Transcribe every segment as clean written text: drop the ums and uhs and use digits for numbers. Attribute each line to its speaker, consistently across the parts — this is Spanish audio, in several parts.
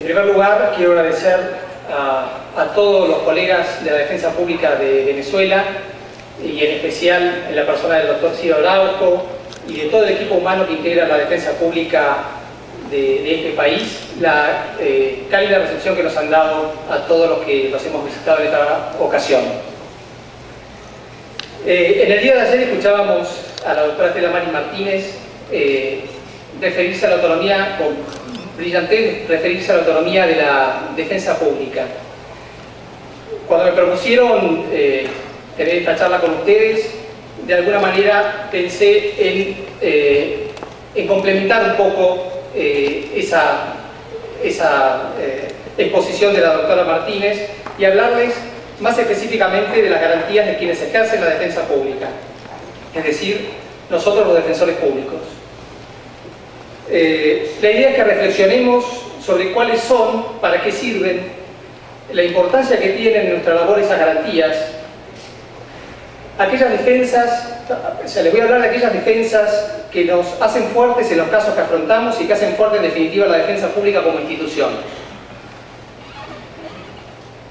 Speaker 1: primer lugar, quiero agradecer a todos los colegas de la Defensa Pública de Venezuela y en especial en la persona del doctor Ciro Araujo y de todo el equipo humano que integra la Defensa Pública de este país, la cálida recepción que nos han dado a todos los que los hemos visitado en esta ocasión. En el día de ayer escuchábamos a la doctora Estela Maris Martínez referirse a la autonomía, con brillantez, referirse a la autonomía de la defensa pública. Cuando me propusieron tener esta charla con ustedes, de alguna manera pensé en complementar un poco esa exposición de la doctora Martínez y hablarles más específicamente de las garantías de quienes ejercen la defensa pública, es decir, nosotros los defensores públicos. La idea es que reflexionemos sobre cuáles son, para qué sirven, la importancia que tienen en nuestra labor esas garantías, aquellas defensas, les voy a hablar de aquellas defensas que nos hacen fuertes en los casos que afrontamos y que hacen fuerte en definitiva la defensa pública como institución.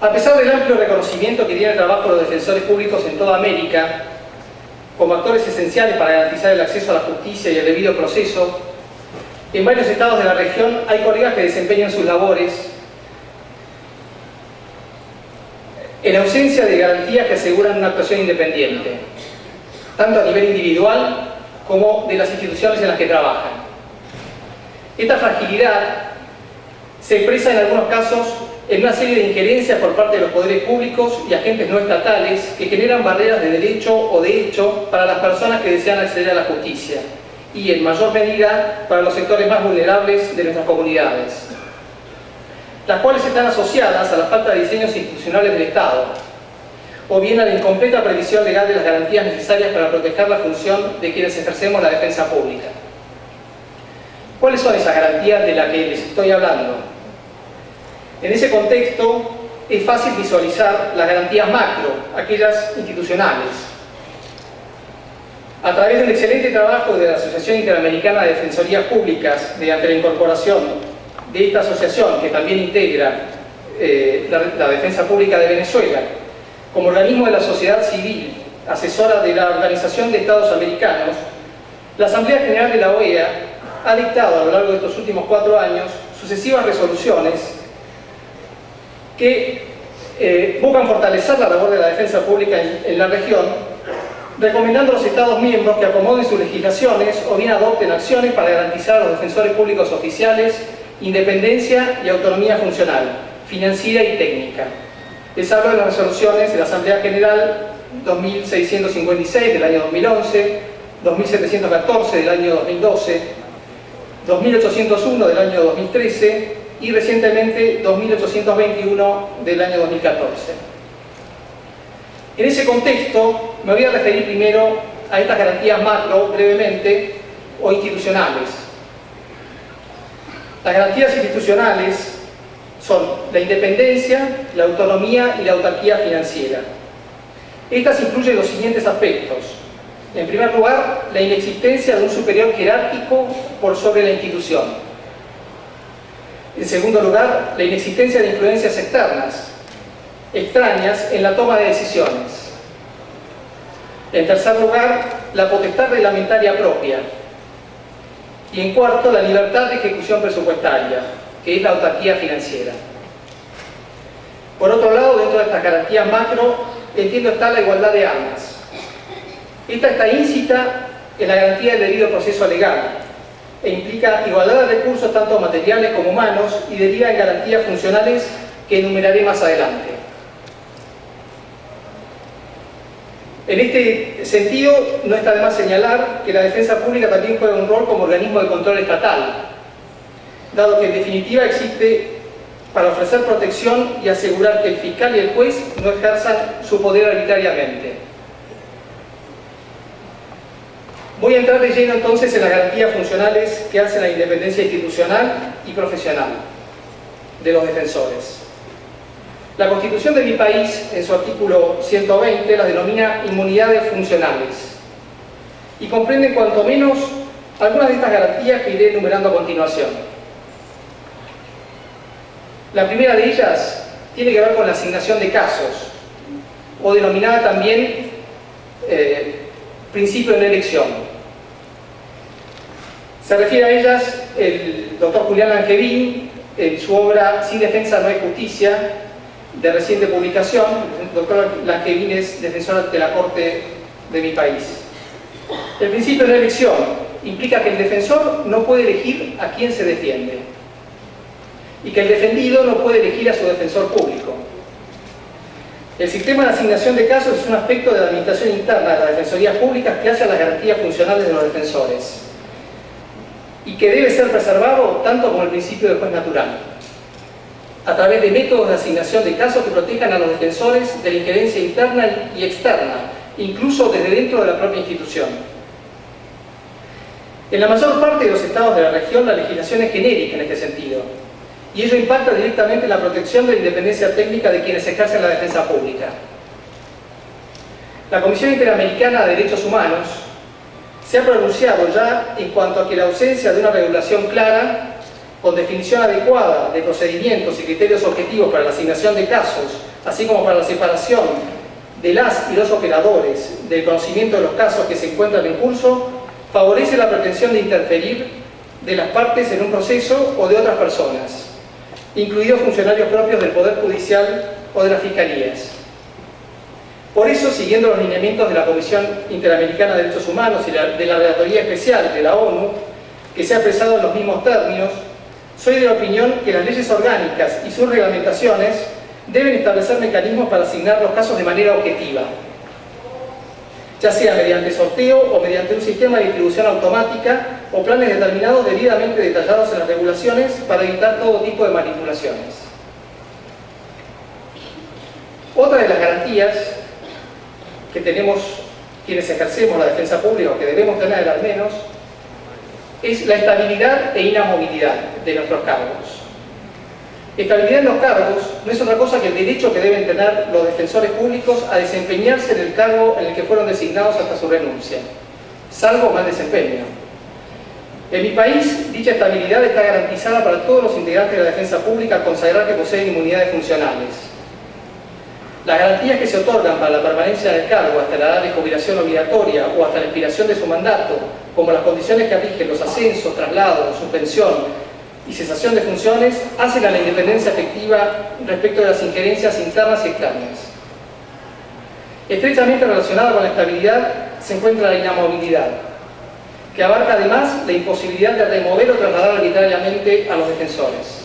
Speaker 1: A pesar del amplio reconocimiento que tiene el trabajo de los defensores públicos en toda América, como actores esenciales para garantizar el acceso a la justicia y el debido proceso, en varios estados de la región hay colegas que desempeñan sus labores en ausencia de garantías que aseguran una actuación independiente, tanto a nivel individual como de las instituciones en las que trabajan. Esta fragilidad se expresa en algunos casos en una serie de injerencias por parte de los poderes públicos y agentes no estatales que generan barreras de derecho o de hecho para las personas que desean acceder a la justicia y, en mayor medida, para los sectores más vulnerables de nuestras comunidades, las cuales están asociadas a la falta de diseños institucionales del Estado, o bien a la incompleta previsión legal de las garantías necesarias para proteger la función de quienes ejercemos la defensa pública. ¿Cuáles son esas garantías de las que les estoy hablando? En ese contexto, es fácil visualizar las garantías macro, aquellas institucionales. A través del excelente trabajo de la Asociación Interamericana de Defensorías Públicas, mediante la incorporación de esta asociación, que también integra la Defensa Pública de Venezuela, como organismo de la sociedad civil, asesora de la Organización de Estados Americanos, la Asamblea General de la OEA ha dictado a lo largo de estos últimos 4 años sucesivas resoluciones que buscan fortalecer la labor de la defensa pública en la región, recomendando a los Estados miembros que acomoden sus legislaciones o bien adopten acciones para garantizar a los defensores públicos oficiales independencia y autonomía funcional, financiera y técnica. Les hablo de las resoluciones de la Asamblea General 2656 del año 2011, 2714 del año 2012, 2801 del año 2013 y recientemente 2821 del año 2014. En ese contexto me voy a referir primero a estas garantías macro brevemente o institucionales. Las garantías institucionales son la independencia, la autonomía y la autarquía financiera. Estas incluyen los siguientes aspectos. En primer lugar, la inexistencia de un superior jerárquico por sobre la institución. En segundo lugar, la inexistencia de influencias extrañas en la toma de decisiones. En tercer lugar, la potestad reglamentaria propia. Y en cuarto, la libertad de ejecución presupuestaria, que es la autarquía financiera. Por otro lado, dentro de estas garantías macro, entiendo está la igualdad de armas. Esta está íncita en la garantía del debido proceso legal e implica igualdad de recursos tanto materiales como humanos y deriva en garantías funcionales que enumeraré más adelante. En este sentido, no está de más señalar que la defensa pública también juega un rol como organismo de control estatal, dado que en definitiva existe para ofrecer protección y asegurar que el fiscal y el juez no ejerzan su poder arbitrariamente. Voy a entrar de lleno entonces en las garantías funcionales que hacen la independencia institucional y profesional de los defensores. La Constitución de mi país, en su artículo 120, las denomina inmunidades funcionales y comprende cuanto menos algunas de estas garantías que iré enumerando a continuación. La primera de ellas tiene que ver con la asignación de casos, o denominada también principio de no elección. Se refiere a ellas el doctor Julián Langevin en su obra Sin defensa no hay justicia, de reciente publicación. El doctor Langevin es defensor ante la Corte de mi país. El principio de no elección implica que el defensor no puede elegir a quién se defiende y que el defendido no puede elegir a su defensor público. El sistema de asignación de casos es un aspecto de la administración interna de las defensorías públicas que hace a las garantías funcionales de los defensores y que debe ser preservado tanto como el principio del juez natural, a través de métodos de asignación de casos que protejan a los defensores de la injerencia interna y externa, incluso desde dentro de la propia institución. En la mayor parte de los estados de la región la legislación es genérica en este sentido, y ello impacta directamente en la protección de la independencia técnica de quienes ejercen la defensa pública. La Comisión Interamericana de Derechos Humanos se ha pronunciado ya en cuanto a que la ausencia de una regulación clara, con definición adecuada de procedimientos y criterios objetivos para la asignación de casos, así como para la separación de las y los operadores del conocimiento de los casos que se encuentran en curso, favorece la pretensión de interferir de las partes en un proceso o de otras personas, incluidos funcionarios propios del Poder Judicial o de las Fiscalías. Por eso, siguiendo los lineamientos de la Comisión Interamericana de Derechos Humanos y de la Relatoría Especial de la ONU, que se ha expresado en los mismos términos, soy de la opinión que las leyes orgánicas y sus reglamentaciones deben establecer mecanismos para asignar los casos de manera objetiva, ya sea mediante sorteo o mediante un sistema de distribución automática o planes determinados debidamente detallados en las regulaciones para evitar todo tipo de manipulaciones. Otra de las garantías que tenemos quienes ejercemos la defensa pública, o que debemos tener al menos, es la estabilidad e inamovilidad de nuestros cargos. Estabilidad en los cargos no es otra cosa que el derecho que deben tener los defensores públicos a desempeñarse en el cargo en el que fueron designados hasta su renuncia, salvo mal desempeño. En mi país, dicha estabilidad está garantizada para todos los integrantes de la defensa pública al consagrar que poseen inmunidades funcionales. Las garantías que se otorgan para la permanencia del cargo hasta la edad de jubilación obligatoria o hasta la expiración de su mandato, como las condiciones que rigen los ascensos, traslados, suspensión y cesación de funciones, hacen a la independencia efectiva respecto de las injerencias internas y externas. Estrechamente relacionada con la estabilidad se encuentra la inamovilidad, que abarca además la imposibilidad de remover o trasladar arbitrariamente a los defensores.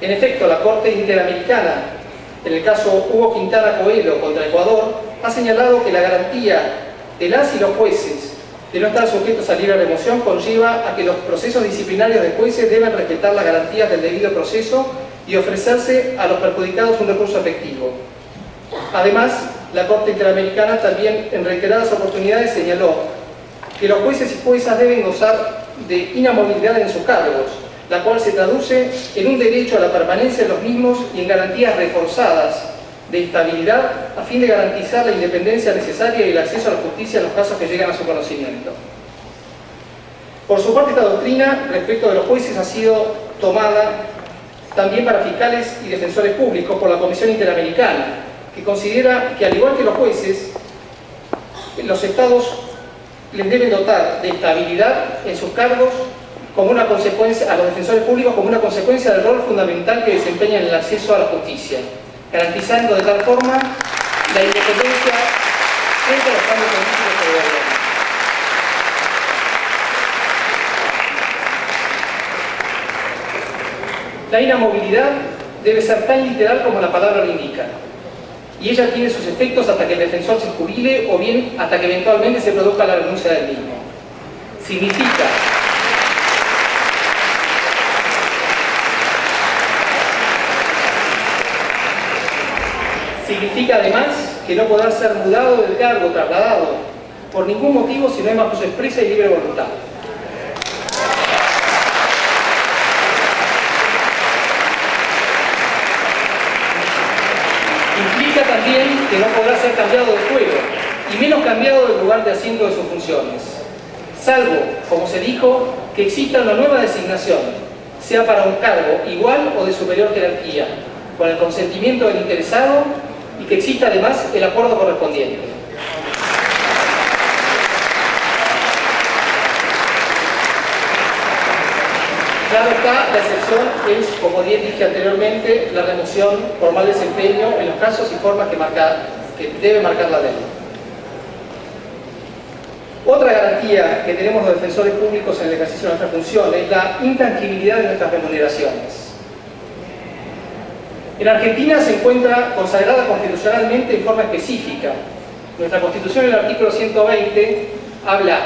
Speaker 1: En efecto, la Corte Interamericana, en el caso Hugo Quintana Coelho contra Ecuador, ha señalado que la garantía de las y los jueces de no estar sujetos a libre remoción conlleva a que los procesos disciplinarios de jueces deben respetar las garantías del debido proceso y ofrecerse a los perjudicados un recurso efectivo. Además, la Corte Interamericana también en reiteradas oportunidades señaló que los jueces y juezas deben gozar de inamovilidad en sus cargos, la cual se traduce en un derecho a la permanencia de los mismos y en garantías reforzadas de estabilidad a fin de garantizar la independencia necesaria y el acceso a la justicia en los casos que llegan a su conocimiento. Por su parte, esta doctrina respecto de los jueces ha sido tomada también para fiscales y defensores públicos por la Comisión Interamericana, que considera que al igual que los jueces, los estados les deben dotar de estabilidad en sus cargos como una consecuencia, a los defensores públicos como una consecuencia del rol fundamental que desempeñan en el acceso a la justicia, garantizando de tal forma la independencia frente a los cambios políticos que gobiernan. La inamovilidad debe ser tan literal como la palabra lo indica, y ella tiene sus efectos hasta que el defensor se jubile o bien hasta que eventualmente se produzca la renuncia del mismo. Significa además que no podrá ser mudado del cargo, trasladado, por ningún motivo si no es bajo su expresa y libre voluntad. Implica también que no podrá ser cambiado de fuero, y menos cambiado del lugar de asiento de sus funciones, salvo, como se dijo, que exista una nueva designación, sea para un cargo igual o de superior jerarquía, con el consentimiento del interesado y que exista además el acuerdo correspondiente. Claro está, la excepción es, como bien dije anteriormente, la remoción por mal desempeño en los casos y formas que debe marcar la ley. Otra garantía que tenemos los defensores públicos en el ejercicio de nuestra función es la intangibilidad de nuestras remuneraciones. En Argentina se encuentra consagrada constitucionalmente en forma específica. Nuestra Constitución, en el artículo 120, habla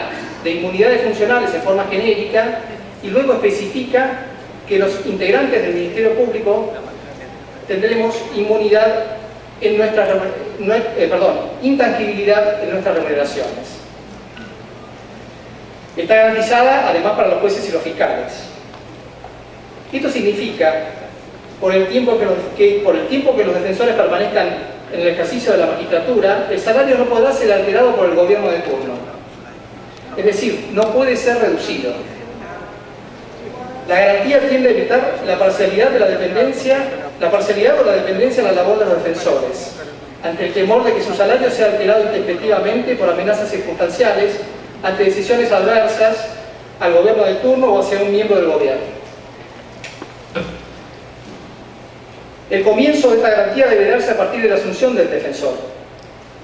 Speaker 1: de inmunidades funcionales en forma genérica y luego especifica que los integrantes del Ministerio Público tendremos inmunidad en intangibilidad en nuestras remuneraciones. Está garantizada además para los jueces y los fiscales. Esto significa, por el tiempo que los defensores permanezcan en el ejercicio de la magistratura, el salario no podrá ser alterado por el gobierno de turno. Es decir, no puede ser reducido. La garantía tiende a evitar la parcialidad o la dependencia en la labor de los defensores, ante el temor de que su salario sea alterado intempestivamente por amenazas circunstanciales, ante decisiones adversas al gobierno de turno o hacia un miembro del gobierno. El comienzo de esta garantía debe darse a partir de la asunción del defensor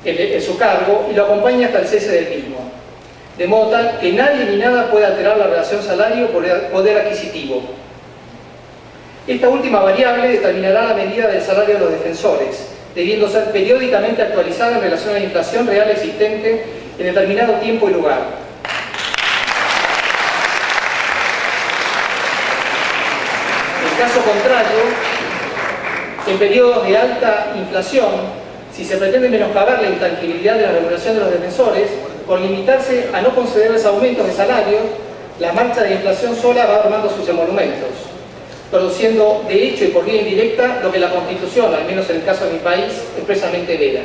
Speaker 1: en su cargo y lo acompaña hasta el cese del mismo, de modo tal que nadie ni nada pueda alterar la relación salario-poder adquisitivo. Esta última variable determinará la medida del salario de los defensores, debiendo ser periódicamente actualizada en relación a la inflación real existente en determinado tiempo y lugar. En caso contrario, en periodos de alta inflación, si se pretende menoscabar la intangibilidad de la remuneración de los defensores, por limitarse a no concederles aumentos de salario, la marcha de inflación sola va armando sus emolumentos, produciendo de hecho y por vía indirecta lo que la Constitución, al menos en el caso de mi país, expresamente veda.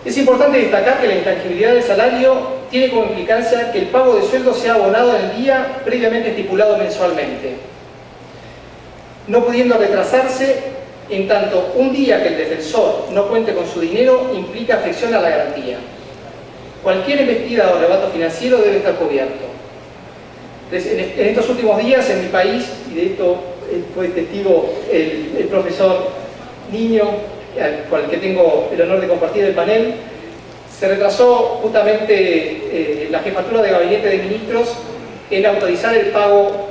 Speaker 1: Es importante destacar que la intangibilidad del salario tiene como implicancia que el pago de sueldo sea abonado en el día previamente estipulado mensualmente, no pudiendo retrasarse en tanto un día que el defensor no cuente con su dinero implica afección a la garantía. Cualquier embestida o arrebato financiero debe estar cubierto. En estos últimos días en mi país, y de esto fue testigo el profesor Niño, con el que tengo el honor de compartir el panel, se retrasó justamente la jefatura de gabinete de ministros en autorizar el pago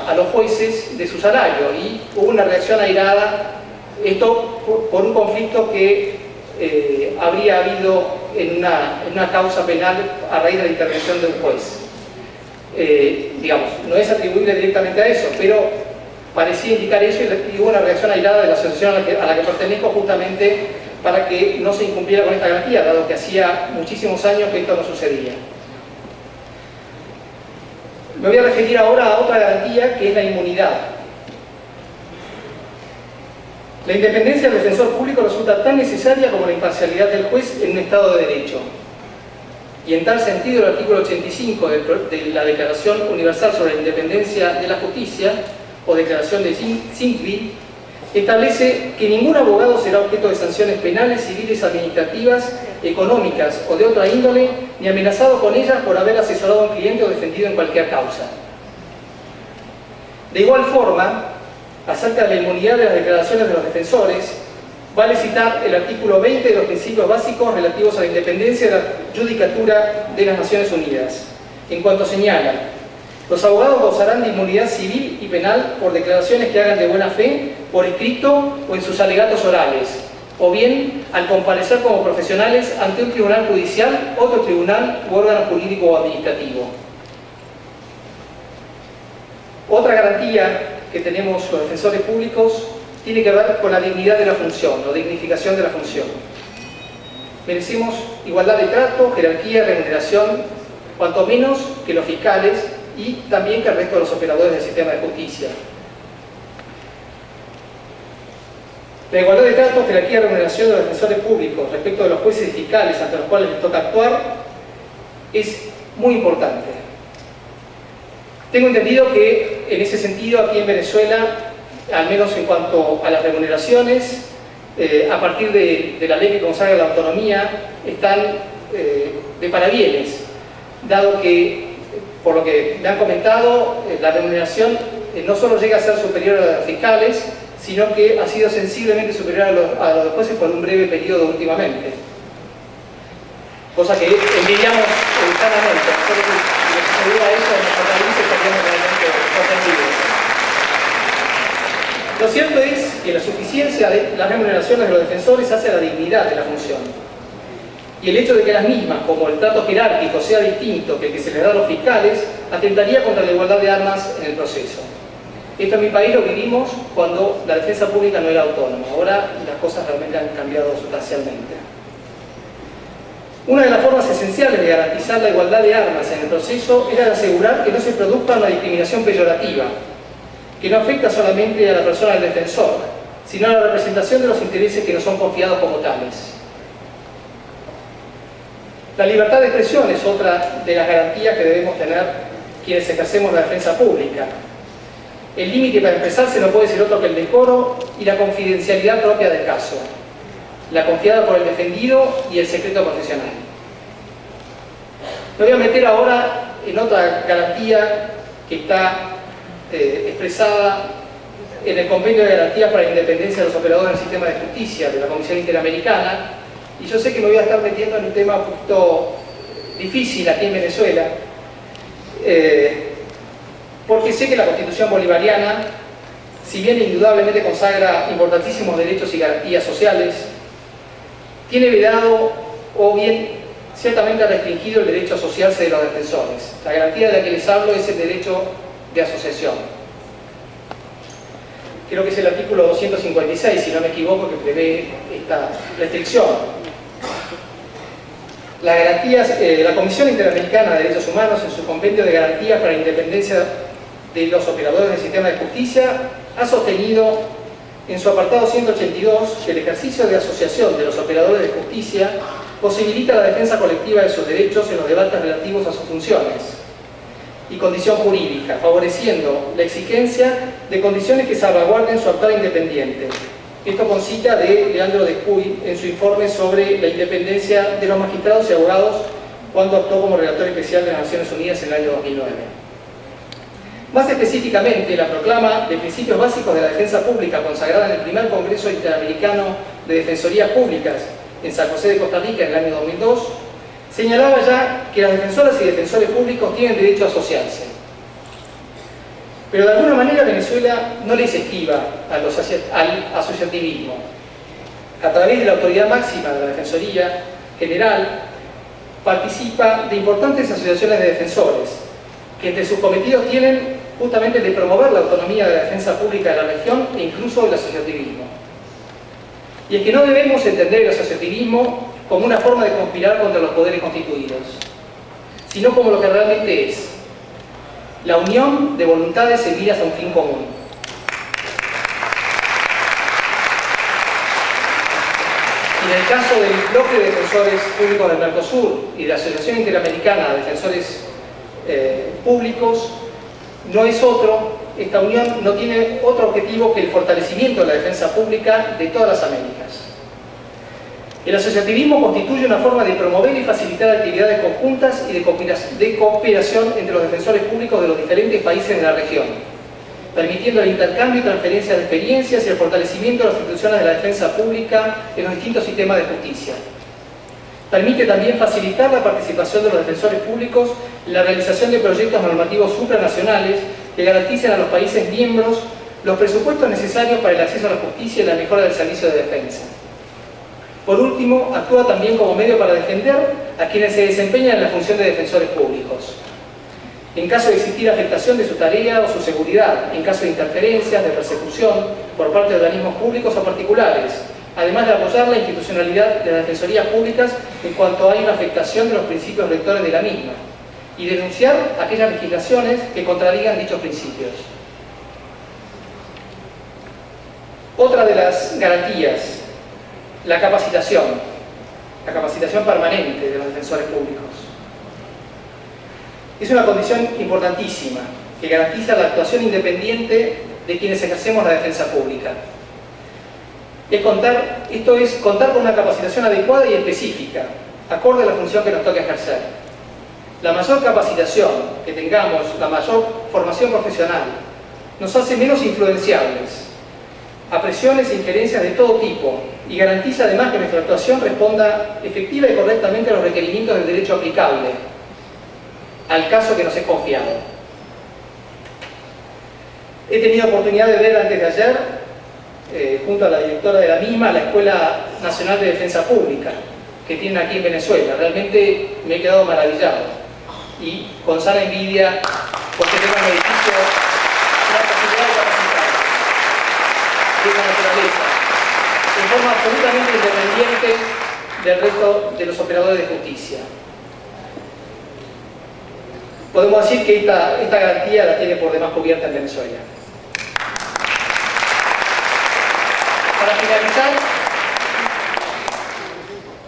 Speaker 1: a los jueces de su salario, y hubo una reacción airada, esto por un conflicto que habría habido en una causa penal a raíz de la intervención de un juez. Digamos, no es atribuible directamente a eso, pero parecía indicar eso y hubo una reacción airada de la asociación a la que pertenezco justamente para que no se incumpliera con esta garantía, dado que hacía muchísimos años que esto no sucedía. Me voy a referir ahora a otra garantía, que es la inmunidad. La independencia del defensor público resulta tan necesaria como la imparcialidad del juez en un Estado de Derecho. Y en tal sentido, el artículo 85 de la Declaración Universal sobre la Independencia de la Justicia, o Declaración de Sinqui, establece que ningún abogado será objeto de sanciones penales, civiles, administrativas, económicas o de otra índole, ni amenazado con ellas por haber asesorado a un cliente o defendido en cualquier causa. De igual forma, acerca de la inmunidad de las declaraciones de los defensores, vale citar el artículo 20 de los principios básicos relativos a la independencia de la judicatura de las Naciones Unidas, en cuanto señala: los abogados gozarán de inmunidad civil y penal por declaraciones que hagan de buena fe, por escrito o en sus alegatos orales, o bien al comparecer como profesionales ante un tribunal judicial, otro tribunal u órgano jurídico o administrativo. Otra garantía que tenemos los defensores públicos tiene que ver con la dignidad de la función, o dignificación de la función. Merecemos igualdad de trato, jerarquía, remuneración, cuanto menos que los fiscales y también que el resto de los operadores del sistema de justicia. La igualdad de trato, jerarquía y remuneración de los defensores públicos respecto de los jueces y fiscales ante los cuales les toca actuar es muy importante. Tengo entendido que en ese sentido, aquí en Venezuela, al menos en cuanto a las remuneraciones, a partir de la ley que consagra la autonomía, están de parabienes, dado que, por lo que me han comentado, la remuneración no solo llega a ser superior a las fiscales, sino que ha sido sensiblemente superior a los jueces por un breve periodo últimamente. Cosa que envidiamos sanamente. Nosotros, si nos sucediera eso en nuestro país, estaríamos realmente sorprendidos. Lo cierto es que la suficiencia de las remuneraciones de los defensores hace a la dignidad de la función. Y el hecho de que las mismas, como el trato jerárquico, sea distinto que el que se les da a los fiscales, atentaría contra la igualdad de armas en el proceso. Esto en mi país lo vivimos cuando la defensa pública no era autónoma. Ahora las cosas realmente han cambiado sustancialmente. Una de las formas esenciales de garantizar la igualdad de armas en el proceso era asegurar que no se produzca una discriminación peyorativa, que no afecta solamente a la persona del defensor, sino a la representación de los intereses que no son confiados como tales. La libertad de expresión es otra de las garantías que debemos tener quienes ejercemos la defensa pública. El límite para expresarse no puede ser otro que el decoro y la confidencialidad propia del caso, la confiada por el defendido y el secreto profesional. Me voy a meter ahora en otra garantía que está expresada en el Convenio de Garantías para la Independencia de los Operadores del Sistema de Justicia de la Comisión Interamericana, y yo sé que me voy a estar metiendo en un tema un poquito difícil aquí en Venezuela, porque sé que la Constitución bolivariana, si bien indudablemente consagra importantísimos derechos y garantías sociales, tiene vedado o bien ciertamente ha restringido el derecho a asociarse de los defensores. La garantía de la que les hablo es el derecho de asociación. Creo que es el artículo 256, si no me equivoco, que prevé esta restricción. La Comisión Interamericana de Derechos Humanos, en su Convenio de Garantías para la Independencia de los Operadores del Sistema de Justicia, ha sostenido en su apartado 182 que el ejercicio de asociación de los operadores de justicia posibilita la defensa colectiva de sus derechos en los debates relativos a sus funciones y condición jurídica, favoreciendo la exigencia de condiciones que salvaguarden su actuar independiente. Esto con cita de Leandro de Cuy en su informe sobre la independencia de los magistrados y abogados cuando actuó como relator especial de las Naciones Unidas en el año 2009. Más específicamente, la proclama de principios básicos de la defensa pública consagrada en el primer Congreso Interamericano de Defensorías Públicas en San José de Costa Rica en el año 2002, señalaba ya que las defensoras y defensores públicos tienen derecho a asociarse. Pero de alguna manera Venezuela no les esquiva al asociativismo. A través de la autoridad máxima de la Defensoría General, participa de importantes asociaciones de defensores, que entre sus cometidos tienen justamente el de promover la autonomía de la defensa pública de la región e incluso el asociativismo. Y es que no debemos entender el asociativismo como una forma de conspirar contra los poderes constituidos, sino como lo que realmente es: la unión de voluntades en miras a un fin común. Y en el caso del bloque de defensores públicos del Mercosur y de la Asociación Interamericana de Defensores Públicos, no es otro, esta unión no tiene otro objetivo que el fortalecimiento de la defensa pública de todas las Américas. El asociativismo constituye una forma de promover y facilitar actividades conjuntas y de cooperación entre los defensores públicos de los diferentes países de la región, permitiendo el intercambio y transferencia de experiencias y el fortalecimiento de las instituciones de la defensa pública en los distintos sistemas de justicia. Permite también facilitar la participación de los defensores públicos en la realización de proyectos normativos supranacionales que garanticen a los países miembros los presupuestos necesarios para el acceso a la justicia y la mejora del servicio de defensa. Por último, actúa también como medio para defender a quienes se desempeñan en la función de defensores públicos, en caso de existir afectación de su tarea o su seguridad, en caso de interferencias, de persecución por parte de organismos públicos o particulares, además de apoyar la institucionalidad de las defensorías públicas en cuanto hay una afectación de los principios rectores de la misma, y denunciar aquellas legislaciones que contradigan dichos principios. Otra de las garantías, la capacitación permanente de los defensores públicos. Es una condición importantísima. que garantiza la actuación independiente de quienes ejercemos la defensa pública. Esto es contar con una capacitación adecuada y específica, acorde a la función que nos toca ejercer. La mayor capacitación que tengamos, la mayor formación profesional, nos hace menos influenciables a presiones e injerencias de todo tipo y garantiza además que nuestra actuación responda efectiva y correctamente a los requerimientos del derecho aplicable al caso que nos es confiado. He tenido oportunidad de ver antes de ayer, junto a la directora de la misma, la Escuela Nacional de Defensa Pública que tienen aquí en Venezuela. Realmente me he quedado maravillado y con sana envidia porque tengo un edificio, una posibilidad de capacitar de esa naturaleza, en forma absolutamente independiente del resto de los operadores de justicia. Podemos decir que esta garantía la tiene por demás cubierta en Venezuela. Para finalizar,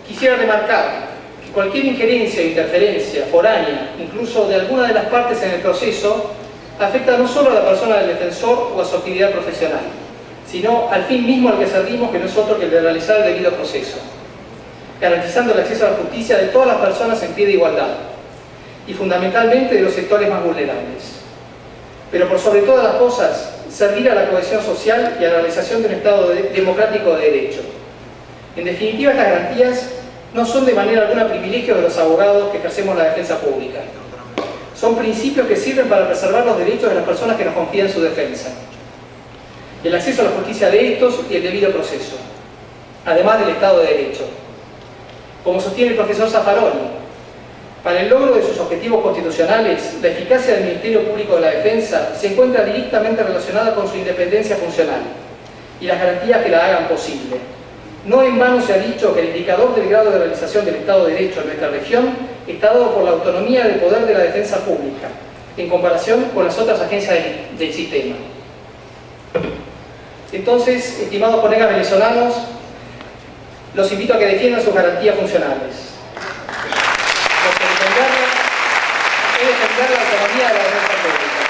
Speaker 1: quisiera remarcar que cualquier injerencia o interferencia foránea, incluso de alguna de las partes en el proceso, afecta no solo a la persona del defensor o a su actividad profesional, sino al fin mismo al que servimos, que no es otro que el de realizar el debido proceso, garantizando el acceso a la justicia de todas las personas en pie de igualdad, y fundamentalmente de los sectores más vulnerables. Pero por sobre todas las cosas, servir a la cohesión social y a la realización de un Estado democrático de derecho. En definitiva, estas garantías no son de manera alguna privilegios de los abogados que ejercemos la defensa pública. Son principios que sirven para preservar los derechos de las personas que nos confían su defensa, el acceso a la justicia de estos y el debido proceso, además del Estado de Derecho. Como sostiene el profesor Zaffaroni, para el logro de sus objetivos constitucionales, la eficacia del Ministerio Público de la Defensa se encuentra directamente relacionada con su independencia funcional y las garantías que la hagan posible. No en vano se ha dicho que el indicador del grado de realización del Estado de Derecho en nuestra región está dado por la autonomía del poder de la defensa pública, en comparación con las otras agencias del sistema. Entonces, estimados colegas venezolanos, los invito a que defiendan sus garantías funcionales. Defender la autonomía de la defensa pública,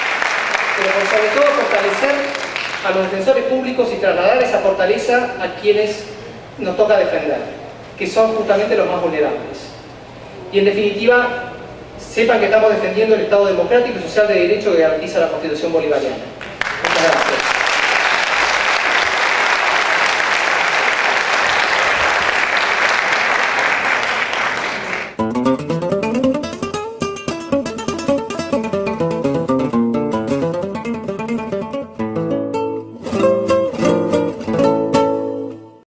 Speaker 1: pero por sobre todo fortalecer a los defensores públicos y trasladar esa fortaleza a quienes nos toca defender, que son justamente los más vulnerables. Y en definitiva, sepan que estamos defendiendo el Estado democrático y social de derecho que garantiza la Constitución bolivariana.